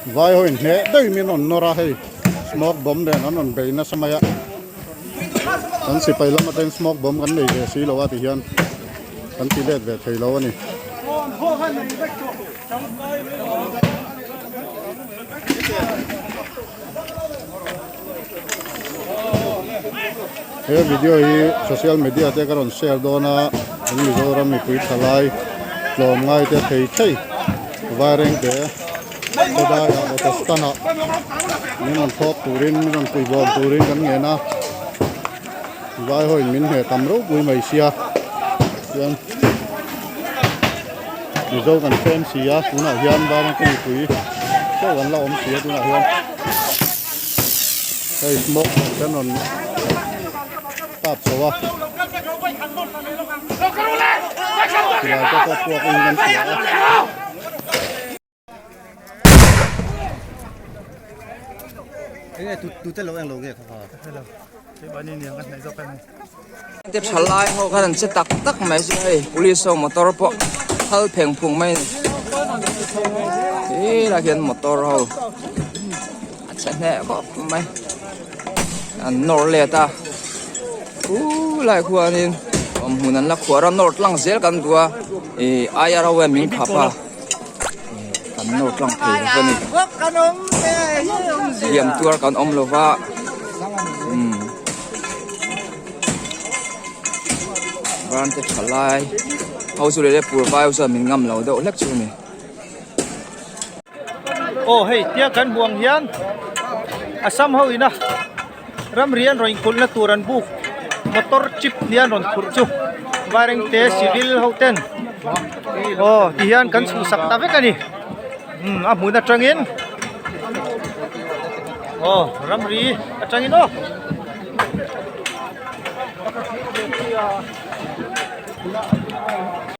vai hoin ne dei min on nora hei smoke bomb den on be na samaya an si pai lama ten smoke bomb kan nei ve si lo wa ti hian kan ti let ve thei lo ani he video hi social media te karon share dona mizoram mipui thalai tlom ngai te thei thei vairengte koda ya otostana min thok turin min pui bom turin kan nge na vai hoi min he tamro pui mai sia yan mizo kan fem sia tuna hian ba na pui pui ko kan la om sia tuna hian hey smoke kan on tap sawa kila ko ko kan sia cái tu tới lâu anh lâu cái khó cái bạn này cái này do cái này tiếp thalai ho kan che tak tak mai si hei police motor po hal pheng phung mai la hian motor ho cha ne ko mai an nor le ta lai khuanin hunan la khwara nor tlang zel kan tua ayara we min khapa kan nor tlang thei ko ni diam tuar kan lova vairengte thalai hau su le pur vai sa min ngam lo do lek chu ni hey tia kan buang hian asam ho ina ram rian roin kulna turan buk motor chip hian ron khur chu vairengte civil hoten ti hian kan su sak ta vek ani a mun atangin ram ri atangin